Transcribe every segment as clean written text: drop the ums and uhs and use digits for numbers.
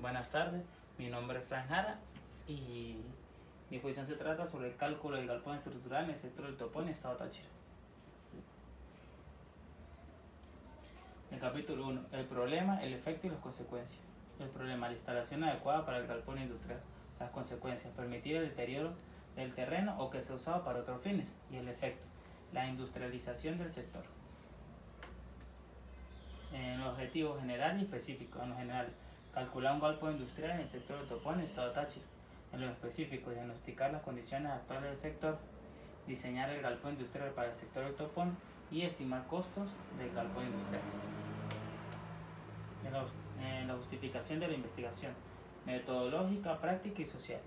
Buenas tardes, mi nombre es Fran Jara y mi exposición se trata sobre el cálculo del galpón estructural en el sector del Topón, Estado Táchira. El capítulo 1, el problema, el efecto y las consecuencias. El problema, la instalación adecuada para el galpón industrial. Las consecuencias, permitir el deterioro del terreno o que sea usado para otros fines. Y el efecto, la industrialización del sector. En los objetivos general y específicos. En los generales, calcular un galpón industrial en el sector del Topón, Estado Táchira. En los específicos, diagnosticar las condiciones actuales del sector, diseñar el galpón industrial para el sector del Topón y estimar costos del galpón industrial. En la justificación de la investigación, metodológica, práctica y social.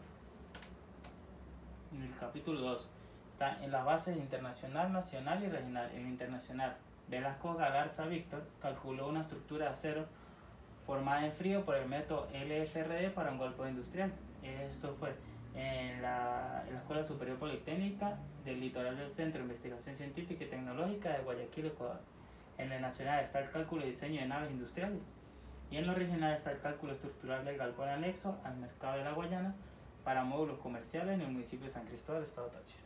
En el capítulo 2 está en las bases internacional, nacional y regional. En el internacional, Velasco Galarza Víctor calculó una estructura de acero formada en frío por el método LFRD para un galpón industrial. Esto fue en la Escuela Superior Politécnica del Litoral del Centro de Investigación Científica y Tecnológica de Guayaquil, Ecuador. En el nacional está el cálculo y diseño de naves industriales. Y en lo regional está el cálculo estructural del galpón anexo al mercado de la Guayana para módulos comerciales en el municipio de San Cristóbal, Estado Táchira.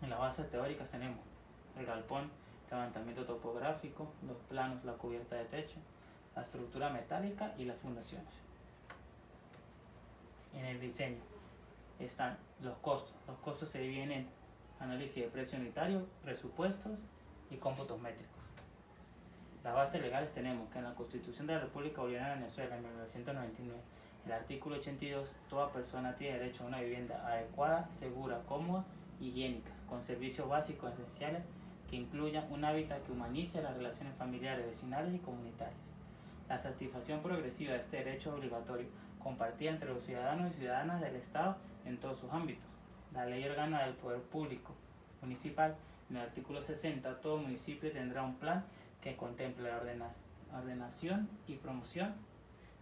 En las bases teóricas tenemos el galpón, levantamiento topográfico, los planos, la cubierta de techo, la estructura metálica y las fundaciones. En el diseño están los costos. Los costos se dividen en análisis de precio unitario, presupuestos y cómputos métricos. Las bases legales tenemos que en la Constitución de la República Bolivariana de Venezuela en 1999, el artículo 82, toda persona tiene derecho a una vivienda adecuada, segura, cómoda y higiénica, con servicios básicos esenciales que incluyan un hábitat que humanice las relaciones familiares, vecinales y comunitarias. La satisfacción progresiva de este derecho es obligatorio, compartida entre los ciudadanos y ciudadanas del Estado en todos sus ámbitos. La ley orgánica del Poder Público Municipal, en el artículo 60, todo municipio tendrá un plan que contemple la ordenación y promoción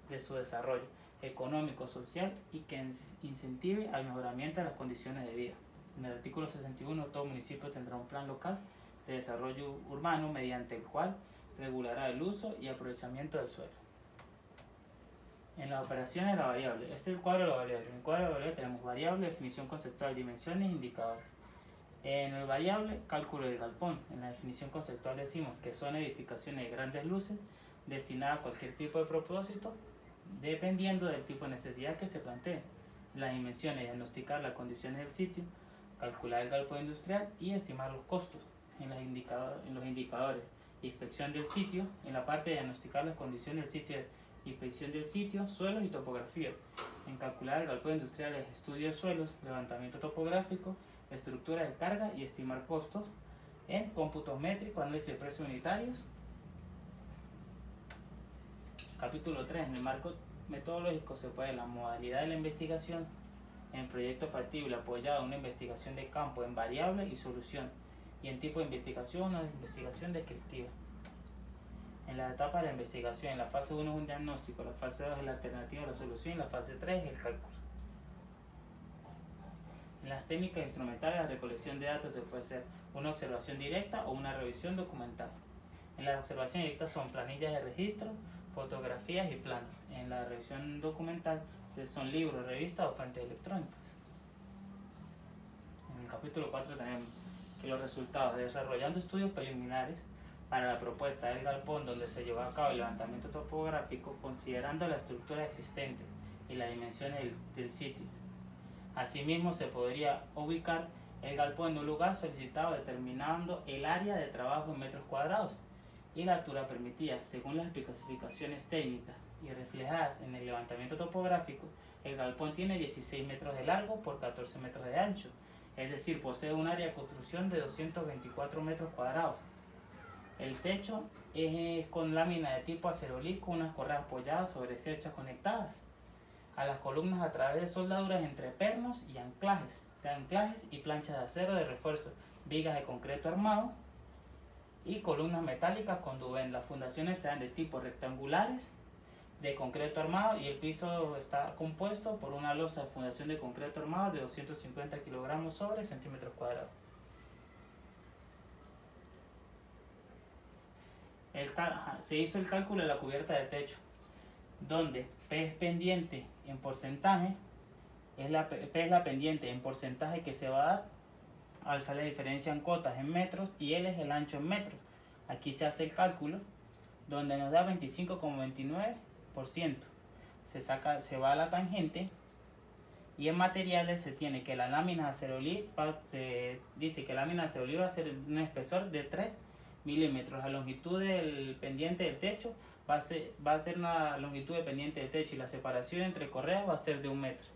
de su desarrollo económico, social y que incentive al mejoramiento de las condiciones de vida. En el artículo 61, todo municipio tendrá un plan local de desarrollo urbano mediante el cual regulará el uso y aprovechamiento del suelo. En las operaciones, la variable. Este es el cuadro de la variable. En el cuadro de la variable tenemos variable, definición conceptual, dimensiones e indicadores. En el variable, cálculo del galpón. En la definición conceptual decimos que son edificaciones de grandes luces destinadas a cualquier tipo de propósito, dependiendo del tipo de necesidad que se plantee. Las dimensiones, diagnosticar las condiciones del sitio, calcular el galpón industrial y estimar los costos. En los indicadores, inspección del sitio. En la parte de diagnosticar las condiciones del sitio, inspección del sitio, suelos y topografía. En calcular el galpón industrial es estudio de suelos, levantamiento topográfico, estructura de carga y estimar costos. En cómputos métricos, análisis de precios unitarios. Capítulo 3. En el marco metodológico se puede la modalidad de la investigación en proyecto factible apoyado en una investigación de campo en variable y solución, y en tipo de investigación una investigación descriptiva. En la etapa de la investigación, en la fase 1 es un diagnóstico, la fase 2 es la alternativa a la solución y la fase 3 es el cálculo. En las técnicas instrumentales, la recolección de datos se puede hacer una observación directa o una revisión documental. En la observación directa son planillas de registro, fotografías y planos. En la revisión documental son libros, revistas o fuentes electrónicas. En el capítulo 4 tenemos que los resultados de desarrollando estudios preliminares para la propuesta del galpón donde se llevó a cabo el levantamiento topográfico considerando la estructura existente y las dimensiones del sitio. Asimismo, se podría ubicar el galpón en un lugar solicitado determinando el área de trabajo en metros cuadrados y la altura permitida. Según las especificaciones técnicas y reflejadas en el levantamiento topográfico, el galpón tiene 16 metros de largo por 14 metros de ancho, es decir, posee un área de construcción de 224 metros cuadrados. El techo es con lámina de tipo acerolí con unas correas apoyadas sobre cerchas conectadas a las columnas a través de soldaduras entre pernos y anclajes y planchas de acero de refuerzo, vigas de concreto armado y columnas metálicas con duvén. Las fundaciones serán de tipo rectangulares de concreto armado y el piso está compuesto por una losa de fundación de concreto armado de 250 kilogramos sobre centímetros cuadrados. Se hizo el cálculo de la cubierta de techo. donde P es pendiente en porcentaje, P es la pendiente en porcentaje que se va a dar, alfa es la diferencia en cotas en metros y L es el ancho en metros. Aquí se hace el cálculo donde nos da 25,29%. Se va a la tangente y en materiales se tiene que la lámina de acerolit se dice que la lámina de acerolit va a ser un espesor de 3 milímetros. La longitud del pendiente del techo va a ser una longitud de pendiente del techo y la separación entre correas va a ser de 1 metro.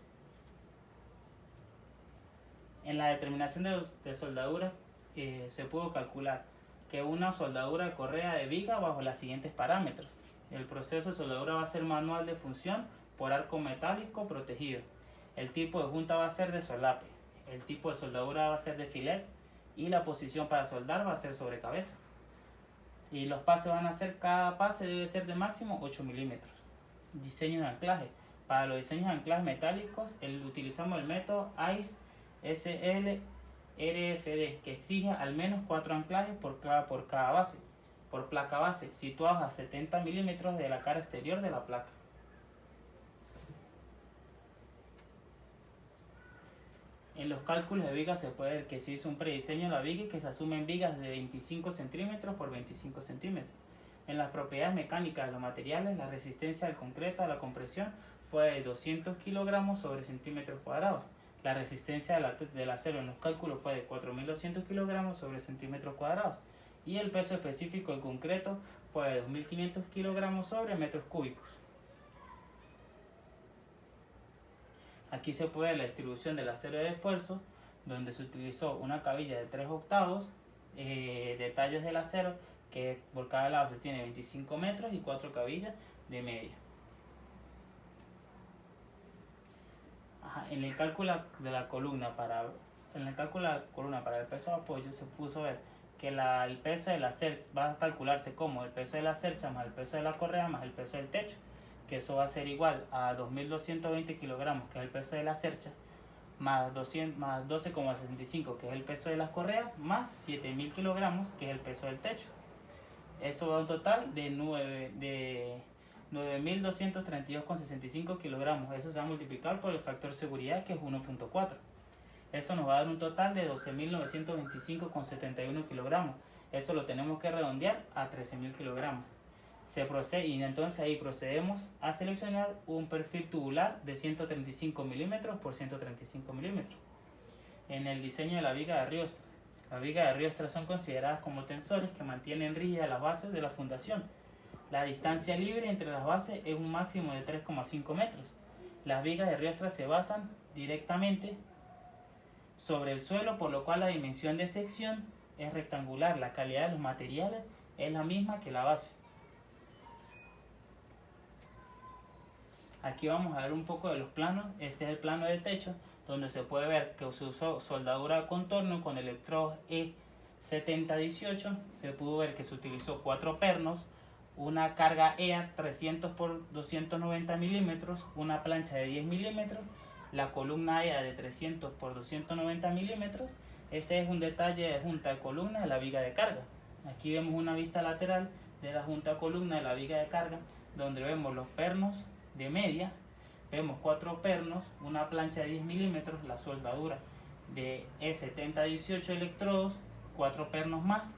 En la determinación de soldadura se pudo calcular que una soldadura de correa de viga bajo los siguientes parámetros. El proceso de soldadura va a ser manual de función por arco metálico protegido. El tipo de junta va a ser de solape. El tipo de soldadura va a ser de filet y la posición para soldar va a ser sobre cabeza. Y los pases van a ser, cada pase debe ser de máximo 8 milímetros. Diseño de anclaje. Para los diseños de anclajes metálicos utilizamos el método AIS SL RFD, que exige al menos 4 anclajes por placa base, situados a 70 milímetros de la cara exterior de la placa. En los cálculos de vigas se puede ver que se hizo un prediseño de la viga y que se asumen vigas de 25 centímetros por 25 centímetros. En las propiedades mecánicas de los materiales, la resistencia del concreto a la compresión fue de 200 kilogramos sobre centímetros cuadrados. La resistencia del acero en los cálculos fue de 4.200 kilogramos sobre centímetros cuadrados. Y el peso específico del concreto fue de 2.500 kilogramos sobre metros cúbicos. Aquí se puede ver la distribución del acero de esfuerzo, donde se utilizó una cabilla de 3 octavos, detalles del acero, que por cada lado se tiene 25 metros y 4 cabillas de media. En el cálculo de la columna para el peso de apoyo se puso a ver que el peso de la cercha va a calcularse como el peso de la cercha más el peso de la correa más el peso del techo, que eso va a ser igual a 2.220 kilogramos, que es el peso de la cercha, más 12,65, que es el peso de las correas, más 7.000 kilogramos, que es el peso del techo. Eso da un total de 9.232,65 kilogramos. Eso se va a multiplicar por el factor seguridad, que es 1.4. Eso nos va a dar un total de 12.925,71 kilogramos. Eso lo tenemos que redondear a 13.000 kilogramos. Y entonces ahí procedemos a seleccionar un perfil tubular de 135 milímetros por 135 milímetros. En el diseño de la viga de Riostra, las vigas de Riostra son consideradas como tensores que mantienen rígidas las bases de la fundación. La distancia libre entre las bases es un máximo de 3,5 metros. Las vigas de Riostra se basan directamente sobre el suelo, por lo cual la dimensión de sección es rectangular. La calidad de los materiales es la misma que la base. Aquí vamos a ver un poco de los planos. Este es el plano de techo, donde se puede ver que se usó soldadura de contorno con electrodos E7018. Se pudo ver que se utilizó 4 pernos, una carga EA 300 por 290 milímetros, una plancha de 10 milímetros, la columna EA de 300 por 290 milímetros. Ese es un detalle de junta de columna de la viga de carga. Aquí vemos una vista lateral de la junta de columna de la viga de carga, donde vemos los pernos de media, vemos 4 pernos, una plancha de 10 milímetros, la soldadura de E7018 electrodos, 4 pernos más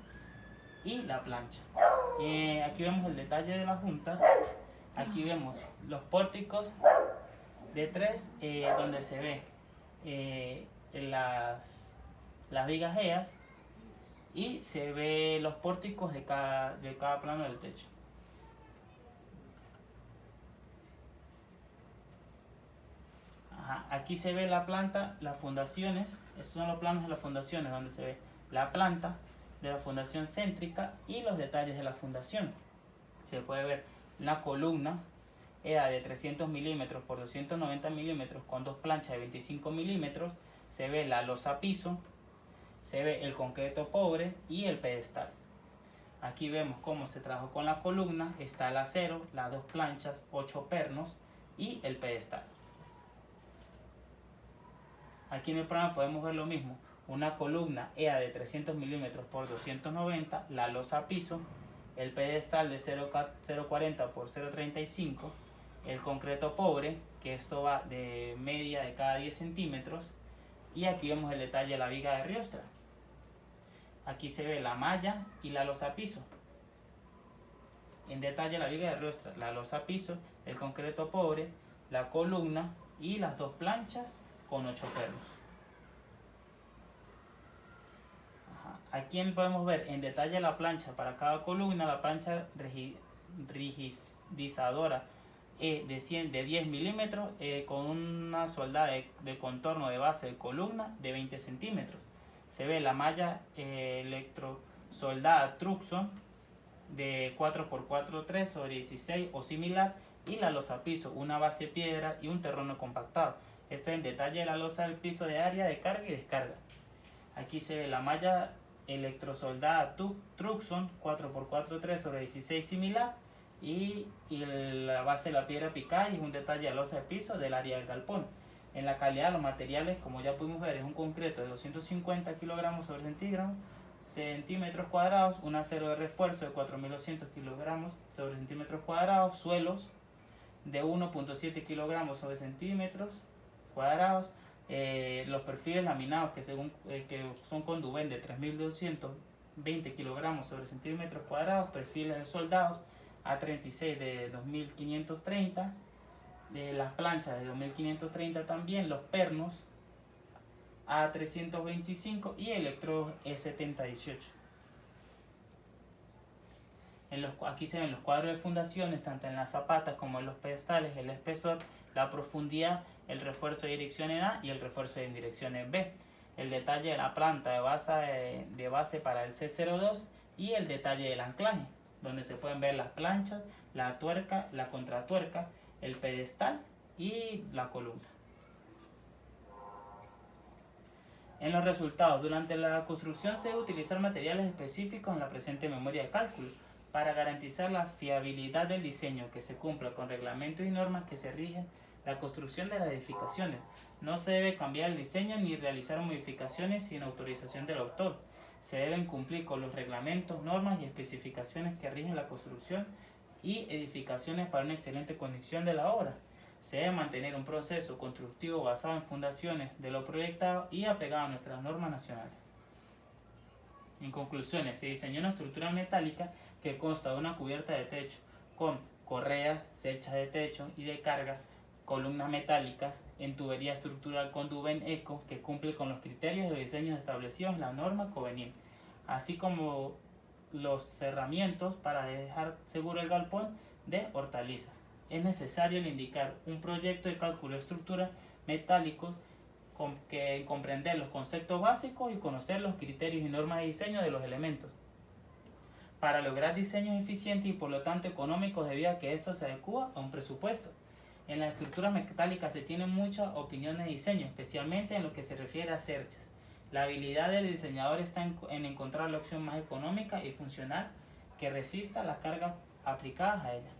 y la plancha. Aquí vemos el detalle de la junta. Aquí vemos los pórticos de 3, donde se ve las vigas EAS y se ve los pórticos de cada plano del techo. Aquí se ve la planta, las fundaciones. Estos son los planos de las fundaciones, donde se ve la planta de la fundación céntrica y los detalles de la fundación. Se puede ver la columna era de 300 milímetros por 290 milímetros con 2 planchas de 25 milímetros. Se ve la losa piso, se ve el concreto pobre y el pedestal. Aquí vemos cómo se trabajó con la columna. Está el acero, las 2 planchas, 8 pernos y el pedestal. Aquí en el plano podemos ver lo mismo, una columna EA de 300 milímetros por 290, la losa piso, el pedestal de 0,40 por 0,35, el concreto pobre, que esto va de media de cada 10 centímetros, y aquí vemos el detalle de la viga de riostra. Aquí se ve la malla y la losa piso. En detalle la viga de riostra, la losa piso, el concreto pobre, la columna y las dos planchas con 8 pernos. Aquí podemos ver en detalle la plancha para cada columna, la plancha rigidizadora de 10 milímetros con una soldada de contorno de base de columna de 20 centímetros. Se ve la malla electrosoldada Truxon de 4x4 sobre 16 o similar, y la losa piso, una base piedra y un terreno compactado. Esto en detalle de la losa del piso de área de carga y descarga. Aquí se ve la malla electrosoldada Truxon 4x4 sobre 16 similar, y la base de la piedra picada, y es un detalle de la losa de piso del área del galpón. En la calidad de los materiales, como ya pudimos ver, es un concreto de 250 kilogramos sobre centímetros cuadrados, un acero de refuerzo de 4200 kilogramos sobre centímetros cuadrados, suelos de 1.7 kilogramos sobre centímetros cuadrados, los perfiles laminados que son con Duven de 3220 kilogramos sobre centímetros cuadrados, perfiles de soldados A36 de 2530, las planchas de 2530 también, los pernos A325 y electrodos E7018. Aquí se ven los cuadros de fundaciones, tanto en las zapatas como en los pedestales, el espesor, la profundidad, el refuerzo de direcciones A y el refuerzo de direcciones B, el detalle de la planta de base para el C02 y el detalle del anclaje, donde se pueden ver las planchas, la tuerca, la contratuerca, el pedestal y la columna. En los resultados, durante la construcción se debe utilizar materiales específicos en la presente memoria de cálculo para garantizar la fiabilidad del diseño, que se cumpla con reglamentos y normas que se rigen la construcción de las edificaciones. No se debe cambiar el diseño ni realizar modificaciones sin autorización del autor. Se deben cumplir con los reglamentos, normas y especificaciones que rigen la construcción y edificaciones para una excelente condición de la obra. Se debe mantener un proceso constructivo basado en fundaciones de lo proyectado y apegado a nuestras normas nacionales. En conclusiones, se diseñó una estructura metálica que consta de una cubierta de techo con correas, cerchas de techo y de carga, columnas metálicas en tubería estructural con Duven Eco que cumple con los criterios de diseño establecidos en la norma conveniente, así como los cerramientos para dejar seguro el galpón de hortalizas. Es necesario indicar un proyecto de cálculo de estructuras metálicos que comprender los conceptos básicos y conocer los criterios y normas de diseño de los elementos para lograr diseños eficientes y por lo tanto económicos, debido a que esto se adecua a un presupuesto. En las estructuras metálicas se tienen muchas opiniones de diseño, especialmente en lo que se refiere a cerchas. La habilidad del diseñador está en encontrar la opción más económica y funcional que resista las cargas aplicadas a ella.